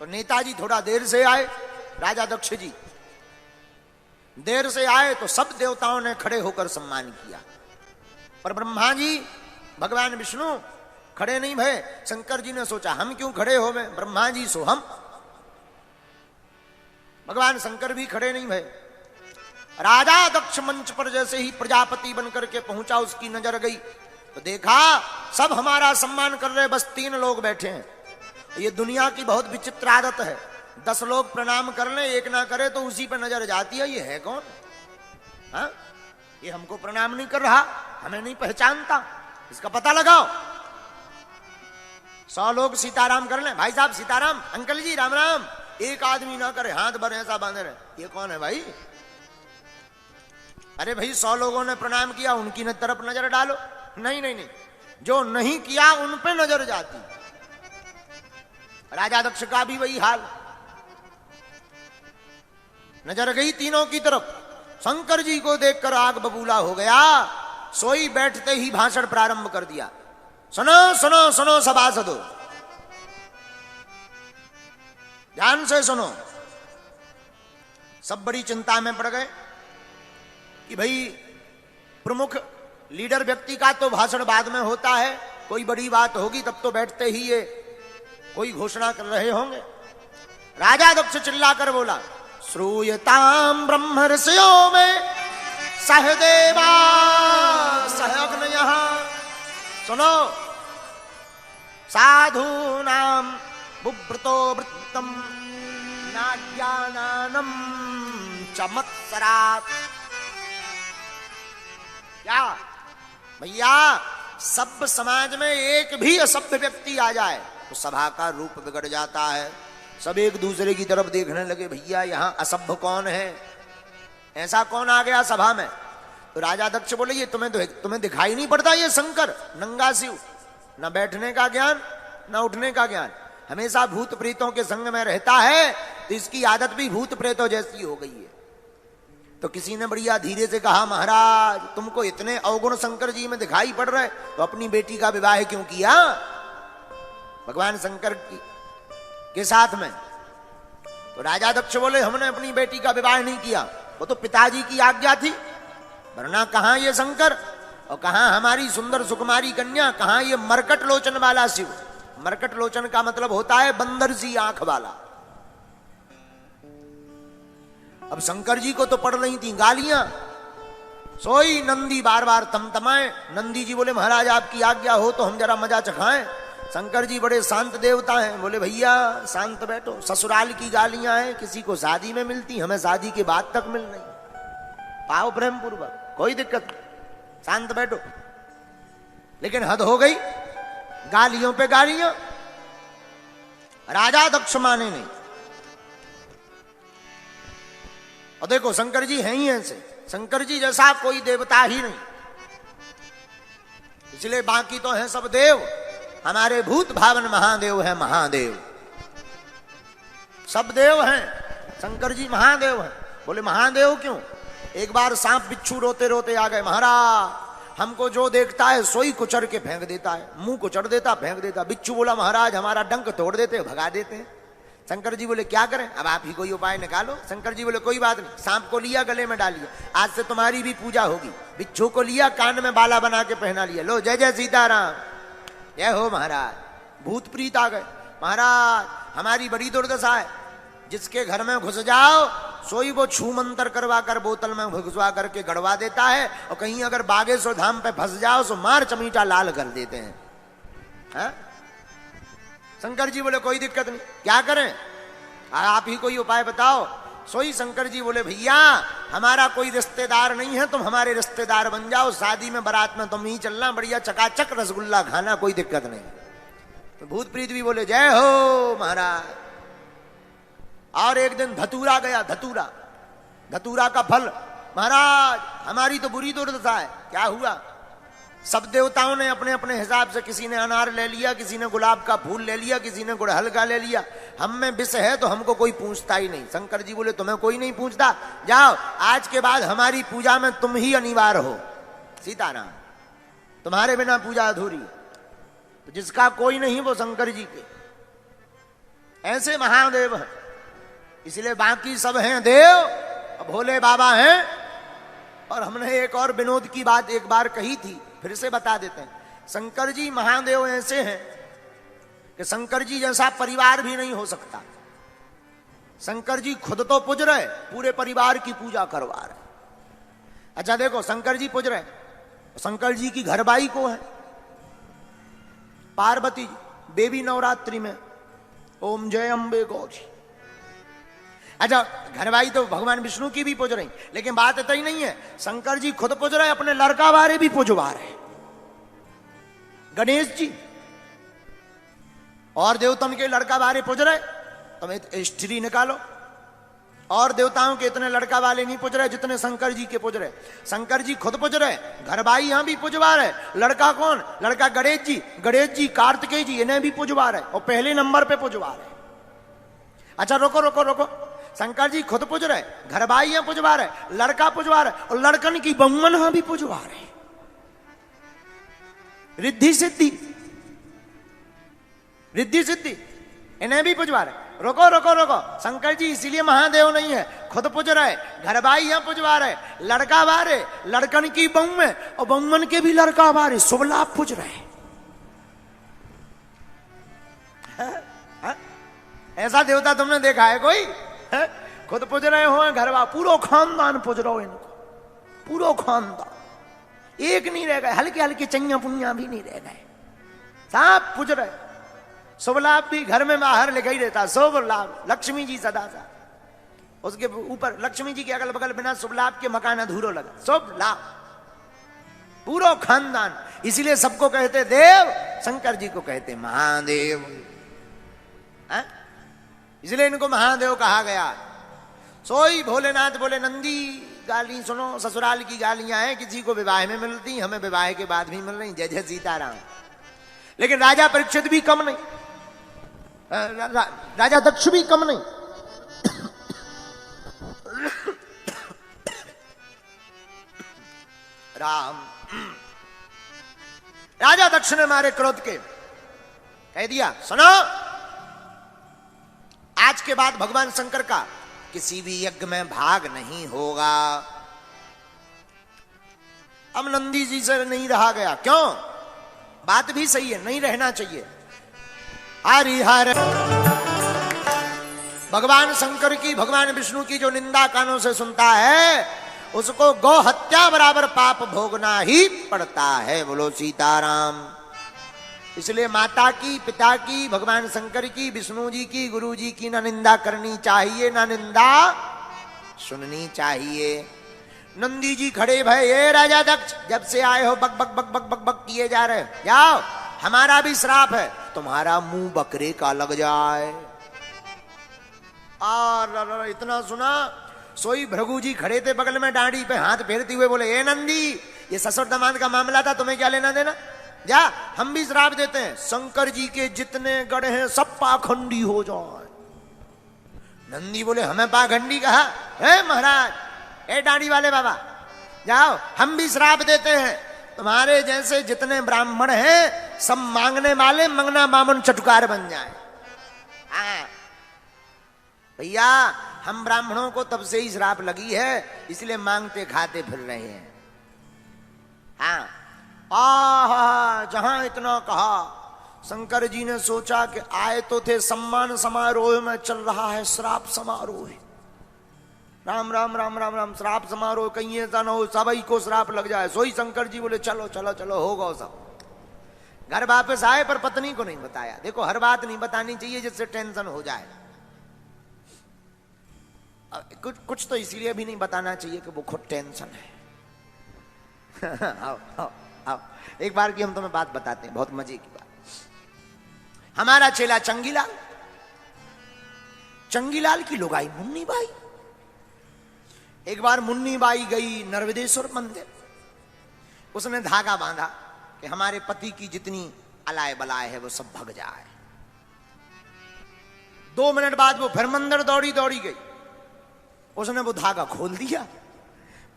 तो नेताजी थोड़ा देर से आए, राजा दक्ष जी देर से आए तो सब देवताओं ने खड़े होकर सम्मान किया, पर ब्रह्मा जी भगवान विष्णु खड़े नहीं भये। शंकर जी ने सोचा हम क्यों खड़े हो गए, ब्रह्मा जी सो हम। भगवान शंकर भी खड़े नहीं भये। राजा दक्ष मंच पर जैसे ही प्रजापति बनकर के पहुंचा, उसकी नजर गई तो देखा सब हमारा सम्मान कर रहे, बस 3 लोग बैठे हैं। ये दुनिया की बहुत विचित्र आदत है, 10 लोग प्रणाम कर ले, एक ना करे तो उसी पे नजर जाती है, ये है कौन? हाँ, ये हमको प्रणाम नहीं कर रहा, हमें नहीं पहचानता, इसका पता लगाओ। 100 लोग सीताराम कर ले, भाई साहब सीताराम, अंकल जी राम राम, एक आदमी ना करे, हाथ भर ऐसा बांधे रहे, ये कौन है भाई? अरे भाई 100 लोगों ने प्रणाम किया, उनकी तरफ नजर डालो। नहीं नहीं नहीं, जो नहीं किया उन पे नजर जाती। राजा दक्ष का भी वही हाल, नजर गई तीनों की तरफ। शंकर जी को देखकर आग बबूला हो गया, सोई बैठते ही भाषण प्रारंभ कर दिया। सुनो सुनो सुनो सभासदों, ध्यान से सुनो। सब बड़ी चिंता में पड़ गए कि भाई प्रमुख लीडर व्यक्ति का तो भाषण बाद में होता है, कोई बड़ी बात होगी तब तो बैठते ही ये कोई घोषणा कर रहे होंगे। राजा दक्ष चिल्लाकर बोला, श्रूयताम ब्रह्म ऋषियों में सहदेवा सहअग्नयः। सुनो, साधु नाम बुभृतो वृत्तम नाज्ञानानम चमत्सरात्। क्या भैया, सभ्य समाज में एक भी असभ्य व्यक्ति आ जाए तो सभा का रूप बिगड़ जाता है। सब एक दूसरे की तरफ देखने लगे, भैया यहां असभ्य कौन है, ऐसा कौन आ गया सभा में? तो राजा दक्ष बोले, ये तुम्हें दिखाई नहीं पड़ता, ये शंकर नंगा शिव, न बैठने का ज्ञान न उठने का ज्ञान, हमेशा भूत प्रेतों के संग में रहता है, तो इसकी आदत भी भूत प्रेतों जैसी हो गई है। तो किसी ने बढ़िया धीरे से कहा, महाराज तुमको इतने अवगुण शंकर जी में दिखाई पड़ रहे, तो अपनी बेटी का विवाह क्यों किया भगवान शंकर के साथ में? तो राजा दक्ष बोले, हमने अपनी बेटी का विवाह नहीं किया, वो तो पिताजी की आज्ञा थी, वरना कहां ये शंकर और कहां हमारी सुंदर सुकुमारी कन्या, कहां ये मरकट लोचन वाला शिव। मरकट लोचन का मतलब होता है बंदर सी आंख वाला। अब शंकर जी को तो पड़ रही थी गालियां, सोई नंदी बार बार तमतमाए। नंदी जी बोले, महाराज आपकी आज्ञा हो तो हम जरा मजा चखाएं। शंकर जी बड़े शांत देवता हैं, बोले भैया शांत बैठो, ससुराल की गालियां हैं, किसी को शादी में मिलती, हमें शादी के बाद तक मिल नहीं, पाओ प्रेम पूर्वक, कोई दिक्कत नहीं, शांत बैठो। लेकिन हद हो गई, गालियों पे गालियां। राजा दक्ष माने नहीं। और देखो शंकर जी हैं ही ऐसे, शंकर जी जैसा कोई देवता ही नहीं, इसलिए बाकी तो हैं सब देव, हमारे भूत भावन महादेव है, महादेव सब देव हैं, शंकर जी महादेव हैं। बोले महादेव क्यों? एक बार सांप बिच्छू रोते रोते आ गए, महाराज हमको जो देखता है सोई कुचर के फेंक देता है, मुंह कुचर देता फेंक देता। बिच्छू बोला, महाराज हमारा डंक तोड़ देते, भगा देते हैं। शंकर जी बोले, क्या करें, अब आप ही कोई उपाय निकालो। शंकर जी बोले, कोई बात नहीं, सांप को लिया गले में डाल लिया, आज से तुम्हारी भी पूजा होगी। बिच्छू को लिया, कान में बाला बना के पहना लिया, लो जय जय सीताराम, जय हो महाराज। भूत प्रीत आ गए, महाराज हमारी बड़ी दुर्दशा है, जिसके घर में घुस जाओ सोई वो छू मंतर करवा कर बोतल में घुसवा करके गड़वा देता है, और कहीं अगर बागेश्वर धाम पे फंस जाओ तो मार चमीटा लाल कर देते हैं। हा? शंकर जी बोले, कोई दिक्कत नहीं, क्या करें, आप ही कोई उपाय बताओ। सोई शंकर जी बोले, भैया हमारा कोई रिश्तेदार नहीं है, तुम हमारे रिश्तेदार बन जाओ, शादी में बारात में तुम ही चलना, बढ़िया चकाचक रसगुल्ला खाना, कोई दिक्कत नहीं। तो भूत प्रीत भी बोले, जय हो महाराज। और एक दिन धतूरा गया, धतूरा का फल, महाराज हमारी तो बुरी दुर्दशा है। क्या हुआ? सब देवताओं ने अपने अपने हिसाब से, किसी ने अनार ले लिया, किसी ने गुलाब का फूल ले लिया, किसी ने गुड़हल का ले लिया, हम में विष है तो हमको कोई पूछता ही नहीं। शंकर जी बोले, तुम्हें कोई नहीं पूछता, जाओ आज के बाद हमारी पूजा में तुम ही अनिवार्य हो, सीताराम, तुम्हारे बिना पूजा अधूरी। तो जिसका कोई नहीं वो शंकर जी के। ऐसे महादेव हैं। इसलिए बाकी सब हैं देव, भोले बाबा हैं। और हमने एक और विनोद की बात एक बार कही थी, फिर से बता देते हैं। शंकर जी महादेव ऐसे हैं कि शंकर जी जैसा परिवार भी नहीं हो सकता। शंकर जी खुद तो पूज रहे, पूरे परिवार की पूजा करवा रहे। अच्छा देखो, शंकर जी पूज रहे, शंकर जी की घरबाई को है पार्वती जी, बेबी नवरात्रि में ओम जय अम्बे गौरी। अच्छा, घरबाई तो भगवान विष्णु की भी पूज रही, लेकिन बात इतना ही नहीं है। शंकर जी खुद पूज रहे, अपने लड़का बारे भी पूजवा रहे, गणेश जी। और देवताओं के लड़का बारे पूज रहे, तुम हिस्ट्री निकालो। और देवताओं के इतने लड़का वाले नहीं पूज रहे जितने शंकर जी के पूज रहे। शंकर जी खुद पूज रहे, घरबाई यहां भी पूजवा रहे। लड़का कौन? लड़का गणेश जी, गणेश जी कार्तिकेय जी इन्हें भी पूजवा रहे, और पहले नंबर पे पूजवा रहे। अच्छा रुको रुको रुको, शंकर जी खुद पूज रहे, घरबाई यहां पूजवा रहे, लड़का पूजवा रहे, और लड़कन की बहुमन यहां भी पूजवा रहे। रिद्धि सिद्धि, रिद्धि सिद्धि इन्हें भी पूजवा रहे। रोको रोको रोको, शंकर जी इसीलिए महादेव नहीं है, खुद पूज रहे, घरबाई यहां पूजवा रहे, लड़का बारे, लड़कन की बहु में, और बहुमन के भी लड़का बारे, शुभ लाभ पूज रहे। ऐसा देवता तुमने देखा है कोई? है? खुद पूज रहे हो, घरवा, पूरा खानदान पूज रहे हो इनको, पूरा खानदान, एक नहीं रह गए, हल्के हल्के चैया पुनिया भी नहीं रह गए, सब पूज रहे। शुभ लाभ भी घर में बाहर लिखा ही रहता, शुभ लाभ, लक्ष्मी जी सदा सा, उसके ऊपर लक्ष्मी जी के अगल बगल बिना शुभ लाभ के मकान अधूरो लगा, शुभ लाभ, पूरा खानदान। इसीलिए सबको कहते देव, शंकर जी को कहते महादेव, इसलिए इनको महादेव कहा गया। सोई भोलेनाथ बोले, नंदी गाली सुनो, ससुराल की गालियां हैं, किसी को विवाह में मिलती, हमें विवाह के बाद भी मिल रही, जय जय सीताराम। लेकिन राजा परीक्षित भी कम नहीं, राजा दक्ष भी कम नहीं। राम, राजा दक्ष ने मारे क्रोध के कह दिया, सुनो, आज के बाद भगवान शंकर का किसी भी यज्ञ में भाग नहीं होगा। अब नंदी जी से नहीं रहा गया, क्यों? बात भी सही है, नहीं रहना चाहिए। हरिहर भगवान शंकर की, भगवान विष्णु की जो निंदा कानों से सुनता है, उसको गौ हत्या बराबर पाप भोगना ही पड़ता है। बोलो सीताराम। इसलिए माता की, पिता की, भगवान शंकर की, विष्णु जी की, गुरु जी की ना निंदा करनी चाहिए, ना निंदा सुननी चाहिए। नंदी जी खड़े भय, ये राजा दक्ष, जब से आए हो बक बक बक बक बक बक किए जा रहे, जाओ, हमारा भी श्राप है, तुम्हारा मुंह बकरे का लग जाए। और इतना सुना, सोई भृगु जी खड़े थे बगल में, डांडी पे हाथ फेरते हुए बोले, ए नंदी, ये ससुर दामाद का मामला था, तुम्हें क्या लेना देना, जा, हम भी श्राप देते हैं, शंकर जी के जितने गढ़ हैं सब पाखंडी हो जाए। नंदी बोले, हमें पाखंडी कहा है महाराज? ए डांडी वाले बाबा, जाओ, हम भी श्राप देते हैं, तुम्हारे जैसे जितने ब्राह्मण हैं सब मांगने वाले मंगना बामन चटुकार बन जाए। भैया, हम ब्राह्मणों को तब से ही श्राप लगी है, इसलिए मांगते खाते फिर रहे हैं। हाँ, जहां इतना कहा, शंकर जी ने सोचा कि आए तो थे सम्मान समारोह में, चल रहा है श्राप समारोह। राम राम राम राम राम, श्राप समारोह कहीं ऐसा ना हो सभी को श्राप लग जाए। सोई शंकर जी बोले, चलो चलो चलो, होगा सब। घर वापस आए पर पत्नी को नहीं बताया। देखो, हर बात नहीं बतानी चाहिए जिससे टेंशन हो जाए। कुछ तो इसलिए भी नहीं बताना चाहिए कि वो खुद टेंशन है। आओ आओ आओ, एक बार की हम तुम्हें बात बताते हैं, बहुत मजे की बात। हमारा चेला चंगीलाल, चंगीलाल की लुगाई मुन्नी बाई। एक बार मुन्नी बाई गई नर्मदेश्वर मंदिर, उसने धागा बांधा कि हमारे पति की जितनी अलाय बलाय है वो सब भग जाए। 2 मिनट बाद वो फिर मंदिर दौड़ी दौड़ी गई, उसने वो धागा खोल दिया।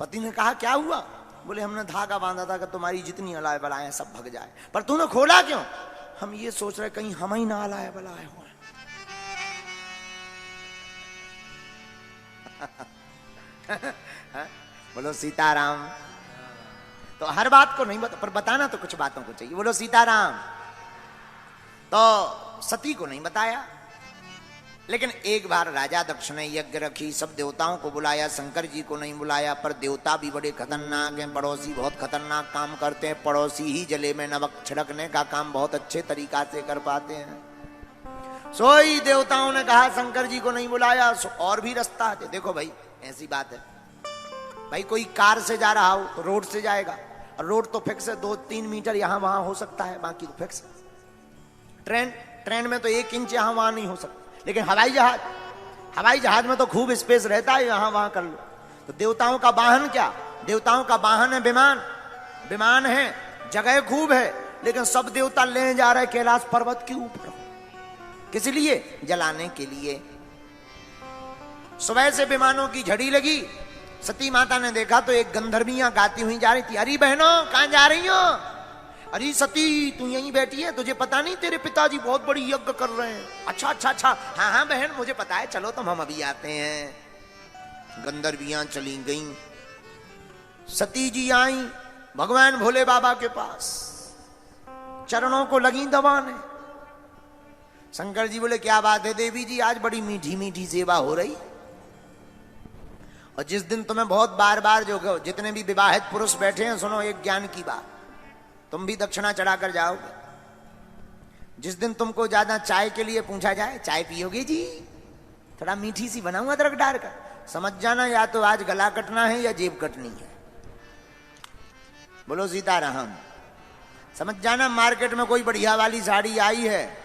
पति ने कहा, क्या हुआ? बोले, हमने धागा बांधा था कि तुम्हारी जितनी अलाय बलाय है सब भग जाए, पर तूने खोला क्यों? हम ये सोच रहे कहीं हम ही ना अलाय बलाय हो। बोलो सीताराम। तो हर बात को नहीं बता, पर बताना तो कुछ बातों को चाहिए। बोलो सीताराम। तो सती को नहीं बताया, लेकिन एक बार राजा दक्ष ने यज्ञ रखी, सब देवताओं को बुलाया, शंकर जी को नहीं बुलाया। पर देवता भी बड़े खतरनाक हैं, पड़ोसी बहुत खतरनाक काम करते हैं। पड़ोसी ही जले में नमक छिड़कने का काम बहुत अच्छे तरीका से कर पाते हैं। सोई देवताओं ने कहा शंकर जी को नहीं बुलाया, और भी रास्ता है। देखो भाई ऐसी बात है भाई, कोई कार से जा रहा हो तो रोड से जाएगा, और रोड तो फिक्स है, 2-3 मीटर यहां वहां हो सकता है, बाकी तो फिक्स है। ट्रेन में तो 1 इंच यहां वहां नहीं हो सकता। लेकिन हवाई जहाज में तो खूब स्पेस रहता है, यहां वहां कर लो। तो देवताओं का वाहन क्या? देवताओं का वाहन है विमान है, जगह खूब है, लेकिन सब देवता ले जा रहे कैलाश पर्वत के ऊपर। किस लिए? जलाने के लिए। सुबह से विमानों की झड़ी लगी। सती माता ने देखा तो एक गंधर्वियां गाती हुई जा रही थी। अरे बहनों कहां जा रही हो? अरे सती तू यहीं बैठी है, तुझे पता नहीं तेरे पिताजी बहुत बड़ी यज्ञ कर रहे हैं? अच्छा, हाँ बहन मुझे पता है, चलो तुम हम अभी आते हैं। गंधर्वियां चली गईं। सती जी आई भगवान भोले बाबा के पास, चरणों को लगी दबाने। शंकर जी बोले क्या बात है देवी जी, आज बड़ी मीठी मीठी सेवा हो रही। और जिस दिन तुम्हें बहुत बार बार जो जितने भी विवाहित पुरुष बैठे हैं, सुनो एक ज्ञान की बात, तुम भी दक्षिणा चढ़ाकर जाओगे। जिस दिन तुमको ज्यादा चाय के लिए पूछा जाए, चाय पियोगे जी? थोड़ा मीठी सी बनाऊं अदरक डालकर, समझ जाना या तो आज गला कटना है या जेब कटनी है। बोलो सीताराम। समझ जाना मार्केट में कोई बढ़िया वाली साड़ी आई है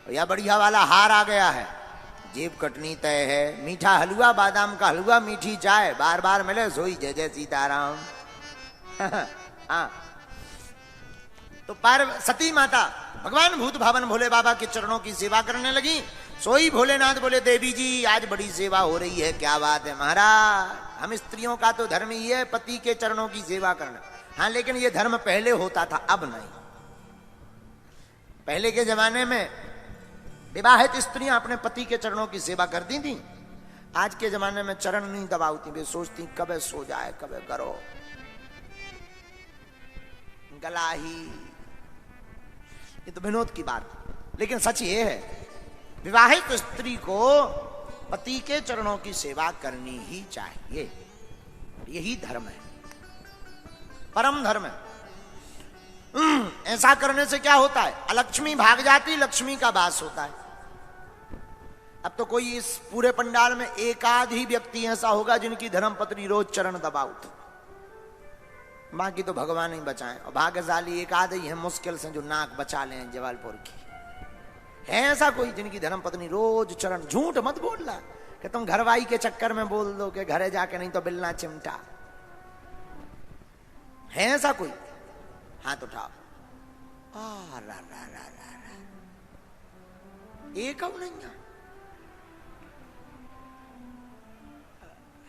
या बढ़िया वाला हार आ गया है, जेब कटनी तय है। मीठा हलवा, बादाम का हलवा, मीठी चाय बार बार मिले, सोई जय जय सीताराम। हाँ। तो सती माता भगवान भूत भावन भोले बाबा के चरणों की सेवा करने लगी। सोई भोलेनाथ बोले देवी जी आज बड़ी सेवा हो रही है। क्या बात है महाराज, हम स्त्रियों का तो धर्म ही है पति के चरणों की सेवा करना। हाँ लेकिन ये धर्म पहले होता था, अब नहीं। पहले के जमाने में विवाहित स्त्रियां अपने पति के चरणों की सेवा करती थी। आज के जमाने में चरण नहीं दबाती, वे सोचती कब सो जाए, कब करो, गला ही। ये तो विनोद की बात, लेकिन सच ये है विवाहित स्त्री को पति के चरणों की सेवा करनी ही चाहिए। यही धर्म है, परम धर्म है। ऐसा करने से क्या होता है? अलक्ष्मी भाग जाती, लक्ष्मी का वास होता है। अब तो कोई इस पूरे पंडाल में एक आध ही व्यक्ति ऐसा होगा जिनकी धर्मपत्नी रोज चरण दबाओ, बाकी तो भगवान ही बचाएं। और भाग्यशाली एक आध ही है मुश्किल से जो नाक बचा लें जबलपुर की। है ऐसा कोई जिनकी धर्मपत्नी रोज चरण? झूठ मत बोलना कि तुम घरवाई के चक्कर में बोल दो कि घरे जाके नहीं तो बिलना चिमटा। है ऐसा कोई? हाथ उठाओ। एक अब नहीं है।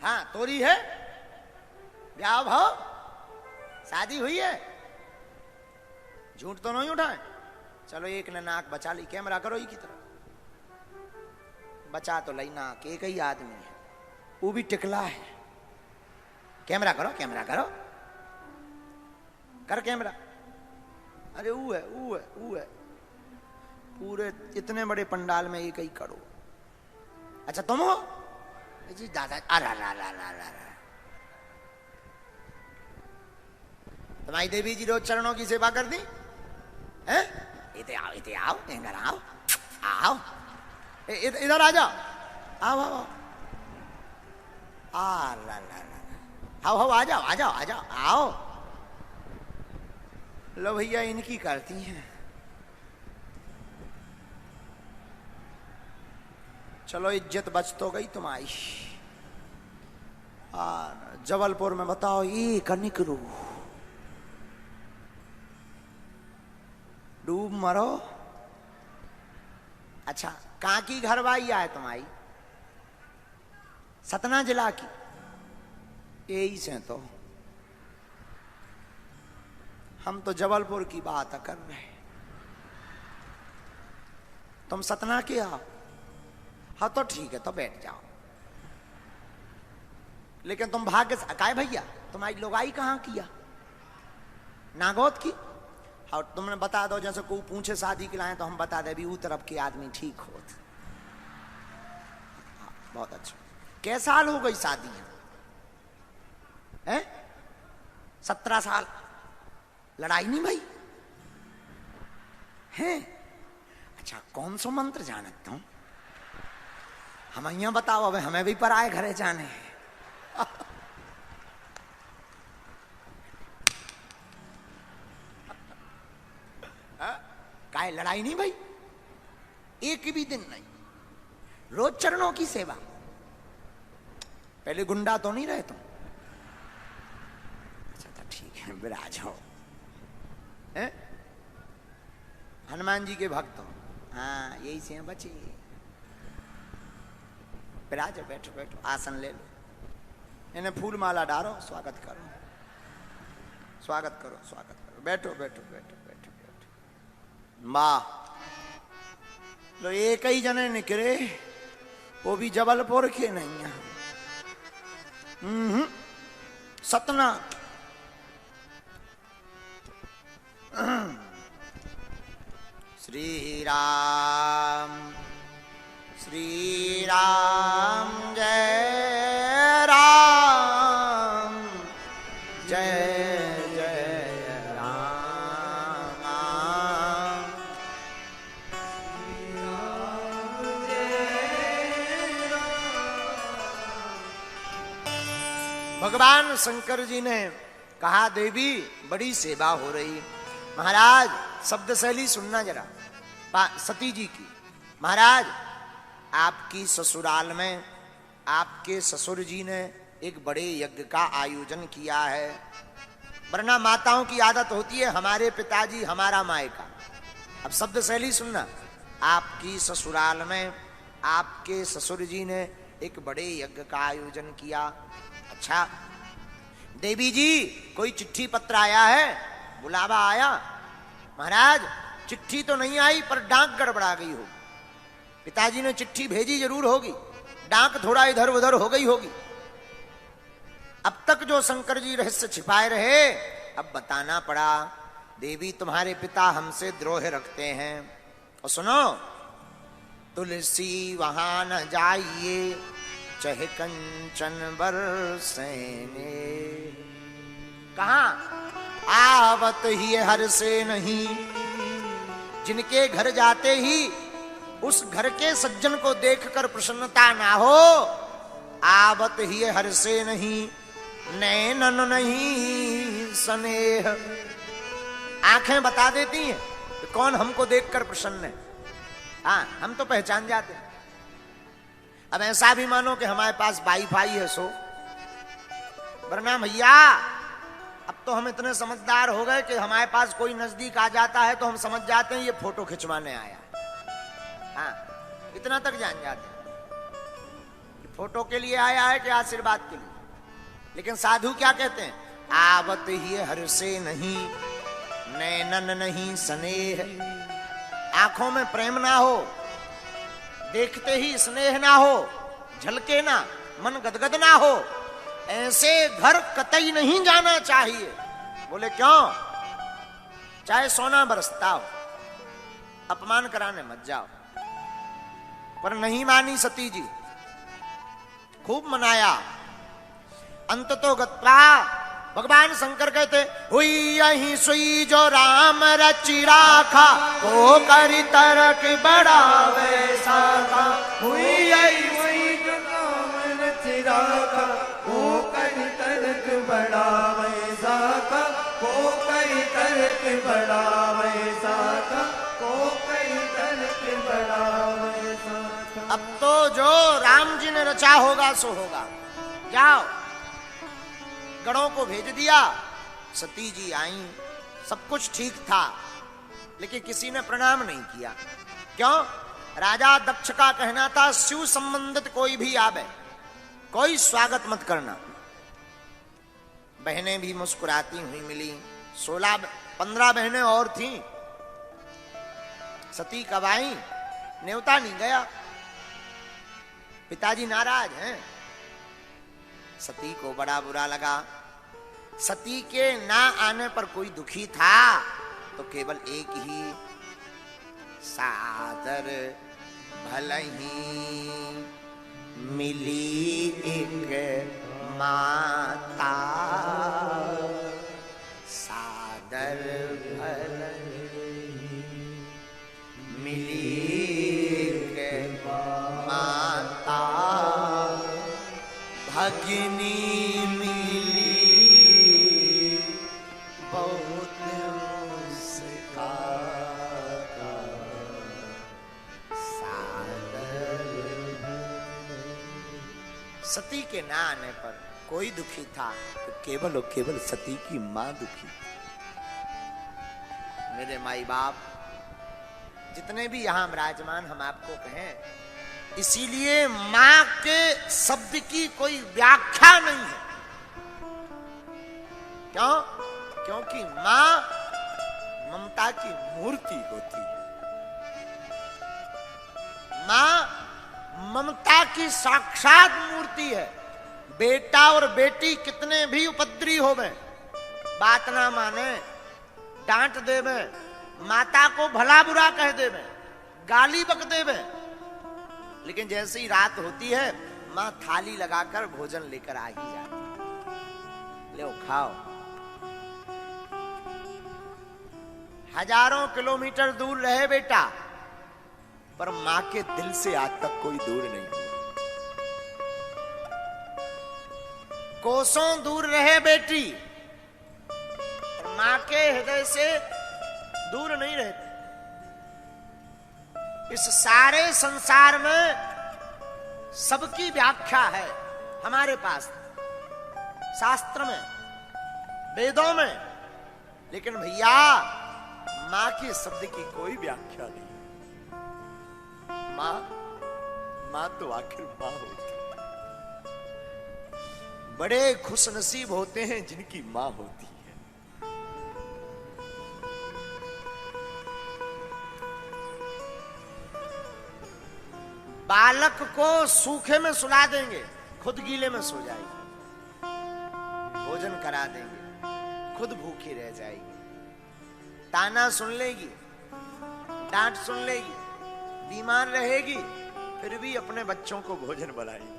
हाँ तोरी है, ब्याह भाव, शादी हुई है, झूठ तो नहीं उठाए। चलो एक ने नाक बचा ली, कैमरा करो ही की तरफ, बचा तो लई नाक। एक ही आदमी है, वो भी टिकला है। कैमरा करो, कैमरा करो, कर कैमरा। अरे वो है, वो है, वो है। पूरे इतने बड़े पंडाल में एक ही करो। अच्छा तुम हो जी? दादा तुम्हारी देवी जी रोज चरणों की सेवा कर दी है? इधर आओ, इधर आओ, इधर आओ, आओ, इधर आ जाओ, आओ आओ आओ, आ जाओ, आ जाओ, आ जाओ, आओ। लो भैया इनकी करती हैं। चलो इज्जत बच तो गई तुम्हारी। जबलपुर में बताओ एक निकलू, डूब मरो। अच्छा कहां की घरवाई है तुम्हारी? सतना जिला की? यही से तो हम तो जबलपुर की बात कर रहे हैं, तुम सतना के आओ। हाँ तो ठीक है, तो बैठ जाओ। लेकिन तुम भाग्य से काय भैया तुम्हारी लोगाई कहाँ किया, नागौत की। और तुमने बता दो, जैसे कोई पूछे शादी के लाए तो हम बता दे भी वो तरफ के आदमी ठीक हो। बहुत अच्छा। कैसा साल हो गई शादी है? 17 साल। लड़ाई नहीं भाई है? अच्छा, कौन सा मंत्र जानता हूं? हम यहाँ बताओ, अब हमें भी पर आए घरे जाने काय लड़ाई नहीं भाई, एक भी दिन नहीं, रोज चरणों की सेवा। पहले गुंडा तो नहीं रहे तुम? अच्छा तो ठीक है, विराज हो। हनुमान जी के भक्त हो? हाँ, यही से बचे। विराज, बैठो बैठो, आसन ले लो, इन्हें फूल माला डालो, स्वागत करो, स्वागत करो, स्वागत करो, बैठो बैठो बैठो बैठो बैठो। वाह, लो एक ही जने निकले, वो भी जबलपुर के नहीं है। सतना। श्री राम श्री राम जय राम जय जय राम। भगवान शंकर जी ने कहा, देवी बड़ी सेवा हो रही। महाराज शब्द शैली सुनना जरा सती जी की। महाराज, आपकी ससुराल में आपके ससुर जी ने एक बड़े यज्ञ का आयोजन किया है। वरना माताओं की आदत होती है हमारे पिताजी हमारा मायका। अब शब्द शैली सुनना। आपकी ससुराल में आपके ससुर जी ने एक बड़े यज्ञ का आयोजन किया। अच्छा देवी जी, कोई चिट्ठी पत्र आया है, बुलावा आया? महाराज चिट्ठी तो नहीं आई, पर डाक गड़बड़ा गई होगी। पिताजी ने चिट्ठी भेजी जरूर होगी, डाक थोड़ा इधर उधर हो गई होगी। अब तक जो शंकर जी रहस्य छिपाए रहे, अब बताना पड़ा। देवी तुम्हारे पिता हमसे द्रोह रखते हैं। और सुनो, तुलसी वहां न जाइए, चाहे कंचन बरसेने। कहा? आवत ही हर से नहीं। जिनके घर जाते ही उस घर के सज्जन को देखकर प्रसन्नता ना हो, आवत ही हर से नहीं, नैनन नहीं स्नेह। आंखें बता देती हैं कि कौन हमको देखकर प्रसन्न है। हाँ, हम तो पहचान जाते हैं। अब ऐसा भी मानो कि हमारे पास वाईफाई है सो, वरना भैया अब तो हम इतने समझदार हो गए कि हमारे पास कोई नजदीक आ जाता है तो हम समझ जाते हैं ये फोटो खिंचवाने आया। हाँ, इतना तक जान जाते हैं फोटो के लिए आया है कि आशीर्वाद के लिए। लेकिन साधु क्या कहते हैं? आवत ही हर से नहीं, नैनन नहीं स्नेह। आंखों में प्रेम ना हो, देखते ही स्नेह ना हो, झलके ना, मन गदगद ना हो, ऐसे घर कतई नहीं जाना चाहिए। बोले क्यों? चाहे सोना बरसता हो, अपमान कराने मत जाओ। पर नहीं मानी सती जी, खूब मनाया। अंत तो गत्वा भगवान शंकर कहते, हुई यही सुई जो राम रचि राखा, वो करी तरक बड़ा वैसा था। हुई यही सुई जो राम रचि राखा, वो करी तरक बड़ा वैसा था, वो करी तरक बड़ा वैसा था, वो करी तरक बड़ा वैसा था। अब तो जो राम जी ने रचा होगा सो होगा। जाओ, गणों को भेज दिया। सती जी आई, सब कुछ ठीक था, लेकिन किसी ने प्रणाम नहीं किया। क्यों? राजा दक्ष का कहना था, शिव संबंधित कोई भी आवे, कोई स्वागत मत करना। बहनें भी मुस्कुराती हुई मिली। 16-15 बहनें और थीं। सती कब आई? न्योता नहीं गया। पिताजी नाराज हैं। सती को बड़ा बुरा लगा। सती के ना आने पर कोई दुखी था तो केवल एक ही, सादर भलही मिली एक माता, सादर भलही मिली एक माता, भगिनी मिली बहुत मुस्कान, सती के ना आने पर कोई दुखी था तो केवल और केवल सती की मां दुखी। मेरे माई बाप जितने भी यहां विराजमान, हम आपको कहें, इसीलिए मां के शब्द की कोई व्याख्या नहीं है। क्यों? क्योंकि मां ममता की मूर्ति होती है। मां ममता की साक्षात मूर्ति है। बेटा और बेटी कितने भी उपद्रवी होवे, बात ना माने, डांट देवे, माता को भला बुरा कह देवे, गाली बक देवे, लेकिन जैसे ही रात होती है मां थाली लगाकर भोजन लेकर आ ही जाती। ले खाओ। हजारों किलोमीटर दूर रहे बेटा, पर मां के दिल से आज तक कोई दूर नहीं। कोसों दूर रहे बेटी, पर मां के हृदय से दूर नहीं रहती। इस सारे संसार में सबकी व्याख्या है हमारे पास, शास्त्र में, वेदों में, लेकिन भैया मां के शब्द की कोई व्याख्या नहीं। मां तो आखिर मां होती। बड़े खुशनसीब होते हैं जिनकी मां होती है। बालक को सूखे में सुला देंगे, खुद गीले में सो जाएगी। भोजन करा देंगे, खुद भूखी रह जाएगी। ताना सुन लेगी, डांट सुन लेगी, बीमार रहेगी, फिर भी अपने बच्चों को भोजन बनाएगी।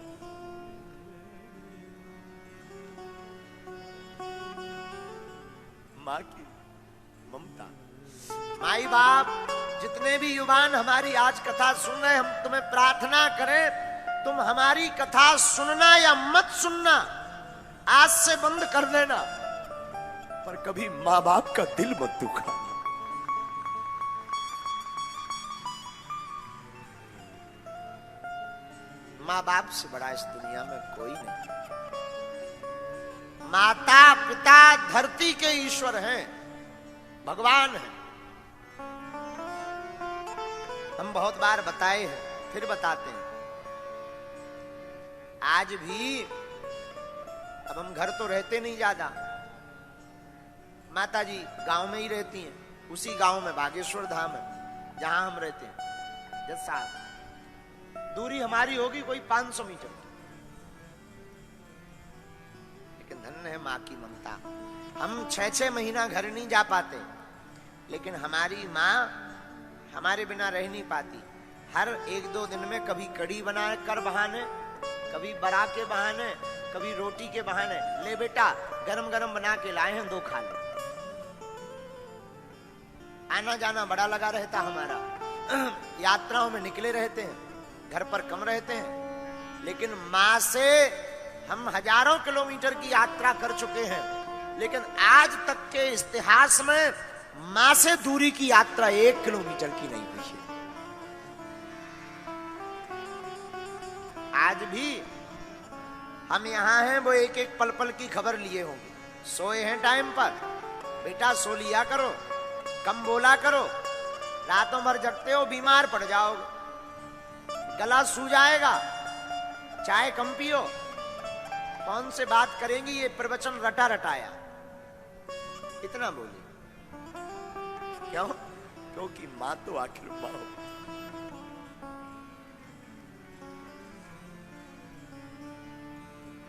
मां की ममता। माई बाप जितने भी युवान हमारी आज कथा सुन रहे, हम तुम्हें प्रार्थना करें, तुम हमारी कथा सुनना या मत सुनना आज से बंद कर देना, पर कभी मां बाप का दिल मत दुखाना। मां बाप से बड़ा इस दुनिया में कोई नहीं। माता पिता धरती के ईश्वर हैं, भगवान हैं। हम बहुत बार बताए हैं, फिर बताते हैं। आज भी, अब हम घर तो रहते नहीं ज्यादा, माता जी गांव में ही रहती हैं, उसी गांव में बागेश्वर धाम है जहां हम रहते हैं। जैसा दूरी हमारी होगी कोई 500 मीटर, लेकिन धन्य है मां की ममता। हम 6-6 महीना घर नहीं जा पाते, लेकिन हमारी मां हमारे बिना रह नहीं पाती। हर 1-2 दिन में कभी कड़ी बना कर बहाने, कभी बरा के बहाने, कभी रोटी के बहाने, ले बेटा गरम गरम बना के लाए हैं, 2 खा ले। आना जाना बड़ा लगा रहता हमारा, यात्राओं में निकले रहते हैं, घर पर कम रहते हैं, लेकिन मां से हम हजारों किलोमीटर की यात्रा कर चुके हैं, लेकिन आज तक के इतिहास में मां से दूरी की यात्रा 1 किलोमीटर की नहीं हुई है। आज भी हम यहां हैं, वो एक एक पल पल की खबर लिए होंगे। सोए हैं टाइम पर, बेटा सो लिया करो, कम बोला करो, रातों भर जगते हो बीमार पड़ जाओगे, गला सूज जाएगा, चाय कम पियो, कौन से बात करेंगी, ये प्रवचन रटा रटाया, इतना बोली। क्यों? क्योंकि मां तो आखिर मां हो।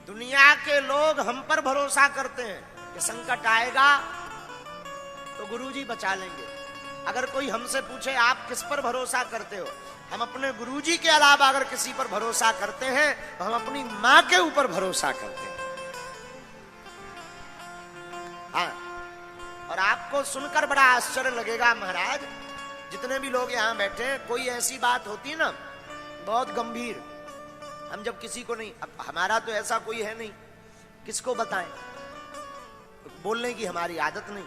दुनिया के लोग हम पर भरोसा करते हैं कि संकट आएगा तो गुरुजी बचा लेंगे। अगर कोई हमसे पूछे आप किस पर भरोसा करते हो, हम अपने गुरुजी के अलावा अगर किसी पर भरोसा करते हैं तो हम अपनी मां के ऊपर भरोसा करते हैं। हाँ, और आपको सुनकर बड़ा आश्चर्य लगेगा महाराज, जितने भी लोग यहां बैठे हैं, कोई ऐसी बात होती है ना बहुत गंभीर, हम जब किसी को नहीं, अब हमारा तो ऐसा कोई है नहीं, किसको बताएं, बोलने की हमारी आदत नहीं,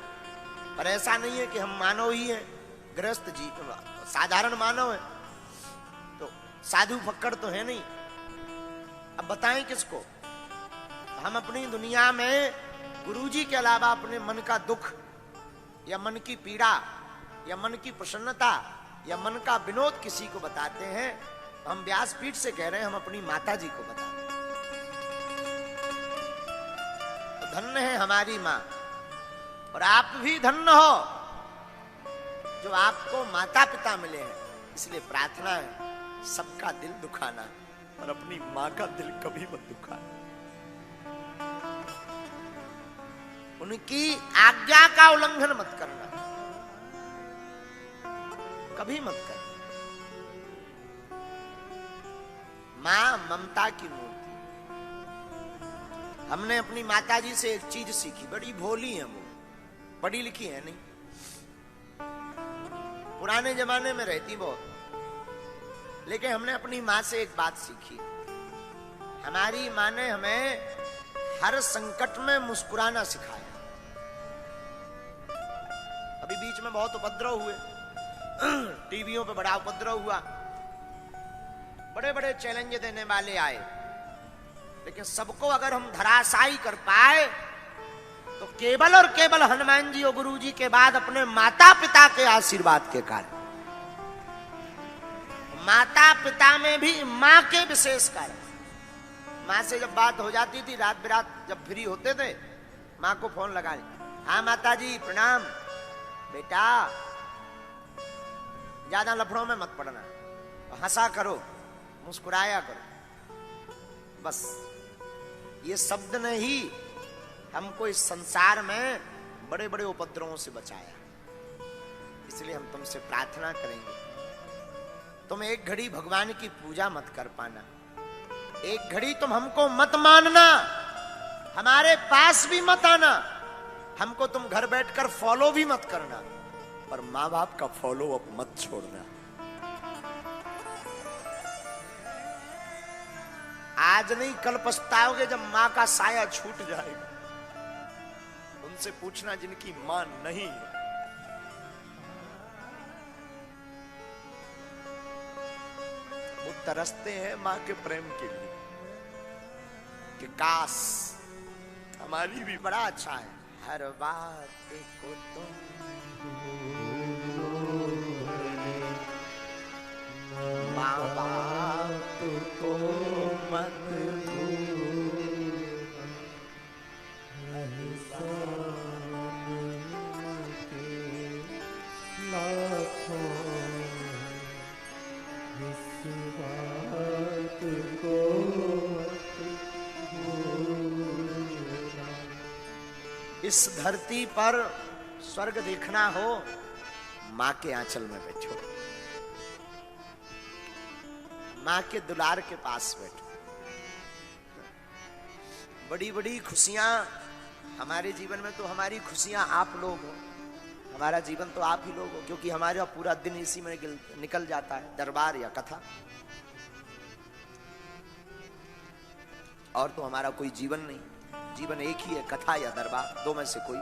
पर ऐसा नहीं है कि हम मानव ही हैं, गृहस्थ जी साधारण मानव है, तो साधु फक्कड़ तो है नहीं, अब बताएं किसको। हम अपनी दुनिया में गुरुजी के अलावा अपने मन का दुख या मन की पीड़ा या मन की प्रसन्नता या मन का विनोद किसी को बताते हैं, हम व्यासपीठ से कह रहे हैं हम अपनी माता जी को बताते हैं। तो धन्य है हमारी मां, और आप भी धन्य हो जो आपको माता पिता मिले हैं। इसलिए प्रार्थना है सबका दिल दुखाना और अपनी मां का दिल कभी मत दुखाना। उनकी आज्ञा का उल्लंघन मत करना, कभी मत करना। मां ममता की मूर्ति। हमने अपनी माताजी से एक चीज सीखी, बड़ी भोली है वो, पढ़ी लिखी है नहीं, पुराने जमाने में रहती बहुत, लेकिन हमने अपनी मां से एक बात सीखी। हमारी मां ने हमें हर संकट में मुस्कुराना सिखाया। अभी बीच में बहुत उपद्रव हुए, टीवियों पे बड़ा उपद्रव हुआ, बड़े बड़े चैलेंज देने वाले आए, लेकिन सबको अगर हम धराशायी कर पाए तो केवल और केवल हनुमान जी और गुरु जी के बाद अपने माता पिता के आशीर्वाद के कारण। माता पिता में भी मां के विशेष कारण। मां से जब बात हो जाती थी, रात बिरात जब फ्री होते थे, मां को फोन लगा, हाँ माता जी प्रणाम, बेटा ज्यादा लफड़ों में मत पड़ना, हंसा करो, मुस्कुराया करो, बस ये शब्द ने ही हमको इस संसार में बड़े बड़े उपद्रवों से बचाया। इसलिए हम तुमसे प्रार्थना करेंगे, तुम एक घड़ी भगवान की पूजा मत कर पाना, एक घड़ी तुम हमको मत मानना, हमारे पास भी मत आना, हमको तुम घर बैठकर फॉलो भी मत करना, पर मां बाप का फॉलो अप मत छोड़ना। आज नहीं कल पछताओगे जब मां का साया छूट जाएगा। उनसे पूछना जिनकी मां नहीं है। वो तरसते हैं मां के प्रेम के लिए कि काश हमारी भी बड़ा अच्छा है। हर बात को तुम मां बाप को मत इस धरती पर स्वर्ग देखना हो, मां के आंचल में बैठो, मां के दुलार के पास बैठो। बड़ी बड़ी खुशियां हमारे जीवन में, तो हमारी खुशियां आप लोग हो, हमारा जीवन तो आप ही लोग हो, क्योंकि हमारा पूरा दिन इसी में निकल जाता है, दरबार या कथा, और तो हमारा कोई जीवन नहीं। जीवन एक ही है, कथा या दरबार, दो में से कोई।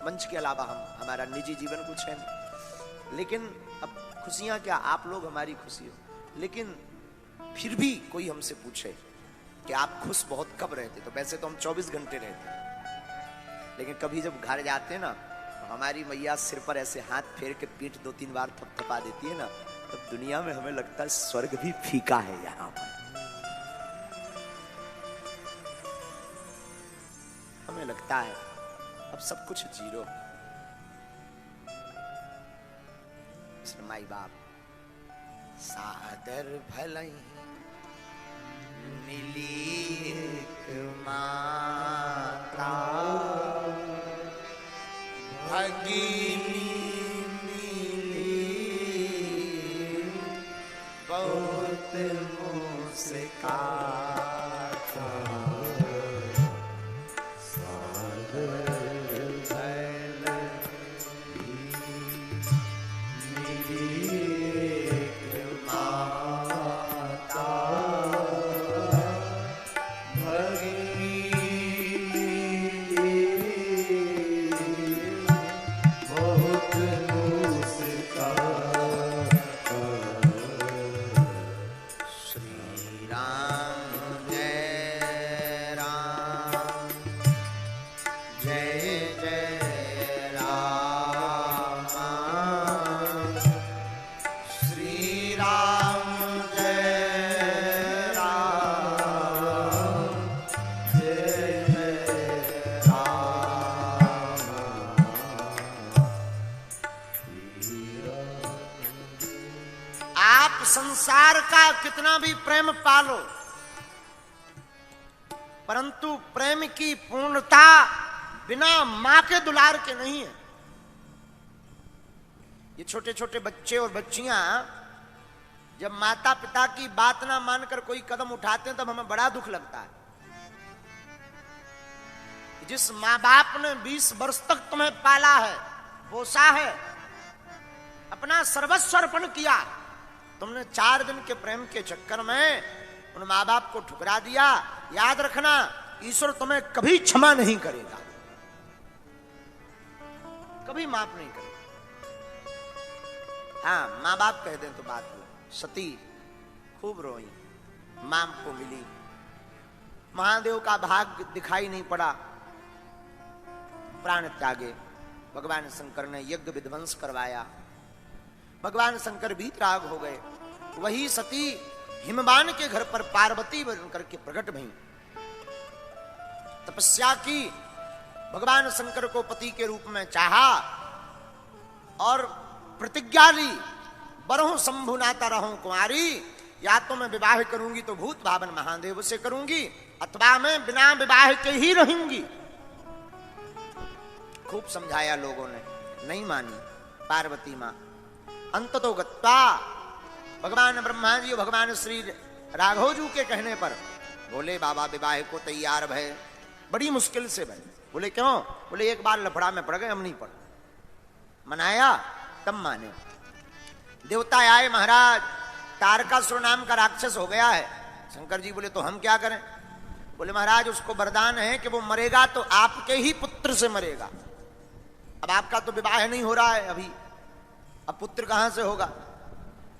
मंच के अलावा हमारा निजी जीवन कुछ है नहीं। लेकिन अब खुशियां क्या, आप लोग हमारी खुशी हो। लेकिन फिर भी कोई हमसे पूछे कि आप खुश बहुत कब रहते, तो वैसे तो हम 24 घंटे रहते हैं, लेकिन कभी जब घर जाते ना तो हमारी मैया सिर पर ऐसे हाथ फेर के पीठ 2-3 बार थपथपा देती है ना, तब दुनिया में हमें लगता है स्वर्ग भी फीका है यहाँ पर। हमें लगता है अब सब कुछ जीरो। माई बाप सादर भलई मिली एक मां, संसार का कितना भी प्रेम पालो, परंतु प्रेम की पूर्णता बिना मां के दुलार के नहीं है। ये छोटे छोटे बच्चे और बच्चियां जब माता पिता की बात ना मानकर कोई कदम उठाते हैं तब हमें बड़ा दुख लगता है। जिस मां बाप ने 20 वर्ष तक तुम्हें पाला है, पोसा है, अपना सर्वस्व अर्पण किया, तुमने 4 दिन के प्रेम के चक्कर में उन मां बाप को ठुकरा दिया। याद रखना, ईश्वर तुम्हें कभी क्षमा नहीं करेगा, कभी माफ नहीं करेगा। हाँ, मां बाप कह दें तो बात अलग। सती खूब रोई, मां को मिली, महादेव का भाग दिखाई नहीं पड़ा, प्राण त्यागे। भगवान शंकर ने यज्ञ विध्वंस करवाया, भगवान शंकर वीतराग हो गए। वही सती हिमवान के घर पर पार्वती बनकर के प्रकट भई, तपस्या की, भगवान शंकर को पति के रूप में चाहा और प्रतिज्ञा ली, बरहूं शंभु नाता रहूं कुमारी, या तो मैं विवाह करूंगी तो भूत भावन महादेव से करूंगी, अथवा मैं बिना विवाह के ही रहूंगी। खूब समझाया लोगों ने, नहीं मानी पार्वती मां। अंत तो गत्वा भगवान ब्रह्मा जी और भगवान श्री राघव जी के कहने पर बोले बाबा विवाह को तैयार भय, बड़ी मुश्किल से भय। बोले क्यों? बोले एक बार लफड़ा में पड़ गए, हम नहीं पड़। मनाया तब माने। देवता आए, महाराज तारकासुर नाम का राक्षस हो गया है। शंकर जी बोले तो हम क्या करें? बोले महाराज उसको वरदान है कि वो मरेगा तो आपके ही पुत्र से मरेगा। अब आपका तो विवाह नहीं हो रहा है अभी, अब पुत्र कहां से होगा?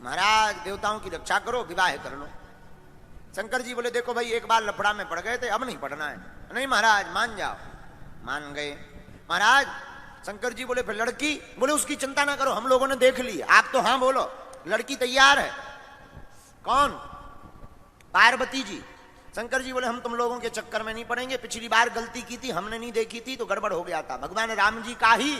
महाराज देवताओं की रक्षा करो, विवाह कर लो। शंकर जी बोले देखो भाई एक बार लफड़ा में पड़ गए थे, अब नहीं पड़ना है। नहीं महाराज मान जाओ। मान गए। महाराज शंकर जी बोले फिर लड़की? बोले उसकी चिंता ना करो, हम लोगों ने देख ली, आप तो हाँ बोलो, लड़की तैयार है। कौन? पार्वती जी। शंकर जी बोले हम तुम लोगों के चक्कर में नहीं पड़ेंगे, पिछली बार गलती की थी, हमने नहीं देखी थी तो गड़बड़ हो गया था। भगवान राम जी का ही